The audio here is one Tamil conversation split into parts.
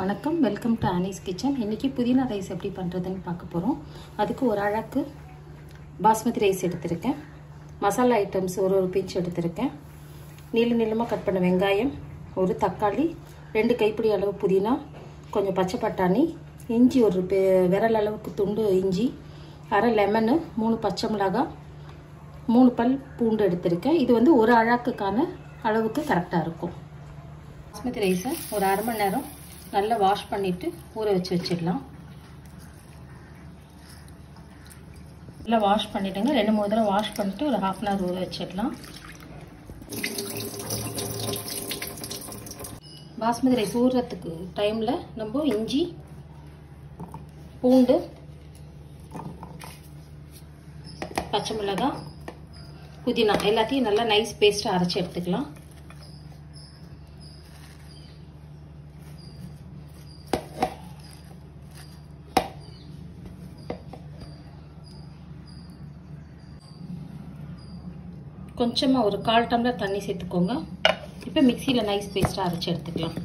வணக்கம், வெல்கம் டு ஆனிஸ் கிச்சன். இன்றைக்கி புதினா ரைஸ் எப்படி பண்ணுறதுன்னு பார்க்க போகிறோம். அதுக்கு ஒரு அழகு பாஸ்மதி ரைஸ் எடுத்திருக்கேன். மசாலா ஐட்டம்ஸ் ஒரு பிஞ்ச் எடுத்திருக்கேன். நீளமாக கட் பண்ண வெங்காயம், ஒரு தக்காளி, 2 கைப்பிடி அளவு புதினா, கொஞ்சம் பச்சை பட்டாணி, இஞ்சி ஒரு விரல் அளவுக்கு துண்டு இஞ்சி, அரை லெமனு, 3 பச்சை மிளகாய், 3 பல் பூண்டு எடுத்திருக்கேன். இது வந்து ஒரு அழகுக்கான அளவுக்கு கரெக்டாக இருக்கும். பாஸ்மதி ரைஸை ஒரு அரை மணி நேரம் நல்லா வாஷ் பண்ணிவிட்டு ஊற வச்சிடலாம். நல்லா வாஷ் பண்ணிவிட்டுங்க. 2-3 தடவை வாஷ் பண்ணிவிட்டு ஒரு ½ அன் ஹவர் ஊற வச்சிடலாம். பாஸ்மதி ரைஸ் ஊறுறதுக்கு டைமில் நம்ம இஞ்சி, பூண்டு, பச்சை மிளகாய், புதினா எல்லாத்தையும் நல்லா நைஸ் பேஸ்ட்டாக அரைச்சி எடுத்துக்கலாம். கொஞ்சமாக ஒரு 1/4 டம்ளர் தண்ணி சேர்த்துக்கோங்க. இப்போ மிக்சியில் நைஸ் பேஸ்ட்டாக அரைச்சி எடுத்துக்கலாம்.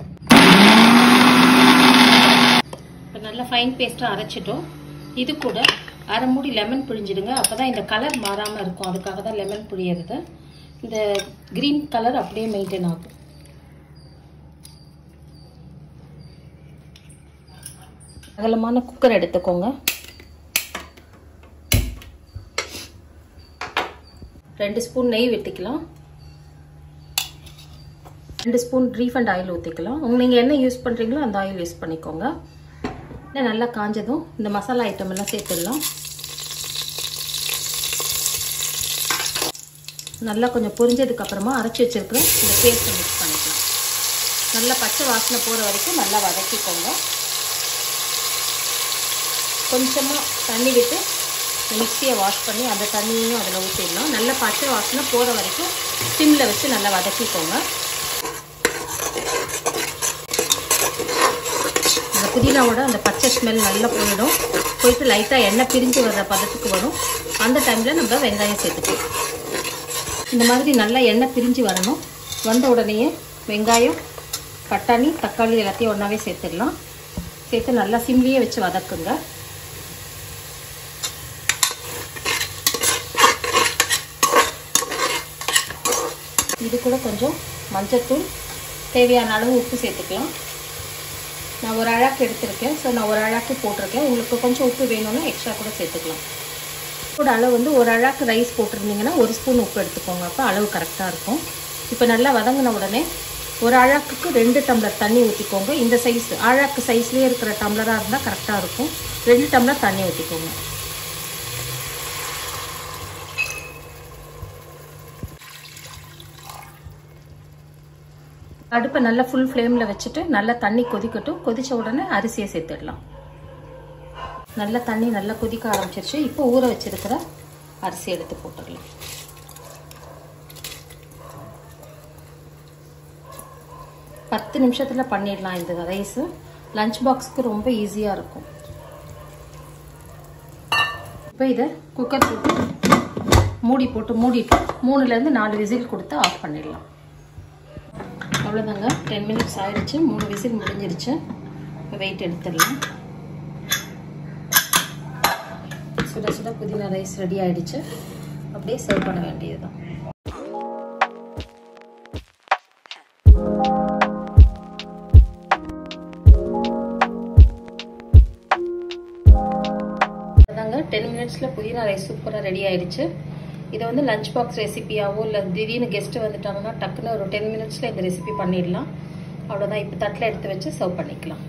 இப்போ நல்லா ஃபைன் பேஸ்ட்டாக அரைச்சிட்டோம். இது கூட அரை மூடி லெமன் பிழிஞ்சிடுங்க. அப்போ தான் இந்த கலர் மாறாமல் இருக்கும். அதுக்காக தான் லெமன் பிழியறது. இந்த க்ரீன் கலர் அப்படியே மெயின்டைன் ஆகும். அகலமான குக்கர் எடுத்துக்கோங்க. 2 ஸ்பூன் நெய் வெட்டிக்கலாம். 2 ஸ்பூன் ரீஃபண்ட் ஆயில் ஊற்றிக்கலாம். நீங்கள் என்ன யூஸ் பண்ணுறீங்களோ அந்த ஆயில் யூஸ் பண்ணிக்கோங்க. நல்லா காஞ்சதும் இந்த மசாலா ஐட்டம் எல்லாம் சேர்த்துடலாம். நல்லா கொஞ்சம் பொரிஞ்சதுக்கப்புறமா அரைச்சி வச்சிருக்கிற இந்த பேஸ்ட்டை மிக்ஸ் பண்ணிக்கலாம். நல்லா பச்சை வாசனை போகிற வரைக்கும் நல்லா வதக்கிக்கோங்க. கொஞ்சமாக தண்ணி விட்டு மிக்சியை வாஷ் பண்ணி அந்த தண்ணியையும் அதில் ஊற்றிடலாம். நல்லா பச்சை வாசனை போகிற வரைக்கும் சிம்மில் வச்சு நல்லா வதக்கிக்கோங்க. அந்த புதினாவோட அந்த பச்சை ஸ்மெல் நல்லா போயிட்டு லைட்டாக எண்ணெய் பிரிஞ்சு வர்ற பதத்துக்கு வரும். அந்த டைமில் நம்ம வெங்காயம் சேர்த்துக்கலாம். இந்த மாதிரி நல்லா எண்ணெய் பிரிஞ்சு வரணும். வந்த உடனேயே வெங்காயம், பட்டாணி, தக்காளி எல்லாத்தையும் ஒன்றாவே சேர்த்துடலாம். சேர்த்து நல்லா சிம்லேயே வச்சு வதக்குங்க. இது கூட கொஞ்சம் மஞ்சத்தூள், தேவையான அளவு உப்பு சேர்த்துக்கலாம். நான் ஒரு அழகு எடுத்திருக்கேன். ஸோ நான் ஒரு அழகு போட்டிருக்கேன். உங்களுக்கு கொஞ்சம் உப்பு வேணும்னா எக்ஸ்ட்ரா கூட சேர்த்துக்கலாம். கூட அளவு வந்து ஒரு அழகு ரைஸ் போட்டிருந்தீங்கன்னா 1 ஸ்பூன் உப்பு எடுத்துக்கோங்க. அப்போ அளவு கரெக்டாக இருக்கும். இப்போ நல்லா வதங்கின உடனே ஒரு அழகுக்கு 2 டம்ளர் தண்ணி ஊற்றிக்கோங்க. இந்த சைஸ் அழகு சைஸ்லேயே இருக்கிற டம்ளராக இருந்தால் கரெக்டாக இருக்கும். 2 டம்ளர் தண்ணி ஊற்றிக்கோங்க. அடுப்பை நல்லா ஃபுல் ஃப்ளேமில் வச்சுட்டு நல்லா தண்ணி கொதிக்கட்டும். கொதித்த உடனே அரிசியை சேர்த்துடலாம். நல்லா தண்ணி நல்லா கொதிக்க ஆரம்பிச்சிருச்சு. இப்போ ஊற வச்சிருக்கிற அரிசி எடுத்து போட்டுடலாம். பத்து நிமிஷத்தில் பண்ணிடலாம். இந்த ரைஸு லஞ்ச் பாக்ஸுக்கு ரொம்ப ஈஸியாக இருக்கும். இப்போ இதை குக்கர் போட்டு மூடிட்டு 3லேருந்து 4 விசில் கொடுத்து ஆஃப் பண்ணிடலாம். அவ்வளோதாங்க, 10 மினிட்ஸ் ஆயிடுச்சு. 3 விசில் முடிஞ்சிருச்சு. இப்போ வெயிட் எடுத்துடலாம். சுட சுட புதினா ரைஸ் ரெடி ஆயிடுச்சு. அப்படியே சர்வ் பண்ண வேண்டியதுதான். அதாங்க 10 மினிட்ஸில் புதினா ரைஸ் சூப்பராக ரெடி ஆயிடுச்சு. இதை வந்து லஞ்ச் பாக்ஸ் ரெசிபியாவோ இல்லை திடீர்னு கெஸ்ட்டு வந்துட்டாங்கன்னா டக்குன்னு ஒரு 10 மினிட்ஸில் இந்த ரெசிபி பண்ணிடலாம். அவ்வளோதான். இப்போ தட்டில் எடுத்து வச்சு சர்வ் பண்ணிக்கலாம்.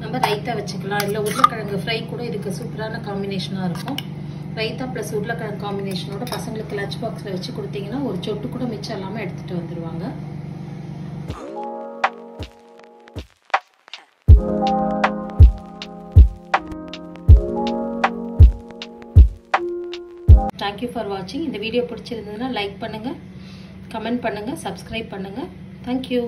நம்ம ரைத்தா வச்சுக்கலாம். இல்லை உருளைக்கிழங்கு ஃப்ரை கூட இதுக்கு சூப்பரான காம்பினேஷனாக இருக்கும். ரைத்தா ப்ளஸ் உருளைக்கிழங்கு காம்பினேஷனோட பசங்களுக்கு லஞ்ச் பாக்ஸில் வச்சு கொடுத்தீங்கன்னா ஒரு சொட்டு கூட மிச்சம் இல்லாமல் எடுத்துகிட்டு வந்துடுவாங்க. Thank you for watching. இந்த வீடியோ பிடிச்சிருந்ததுன்னா லைக் பண்ணுங்க, கமெண்ட் பண்ணுங்க, சப்ஸ்கிரைப் பண்ணுங்க. Thank you.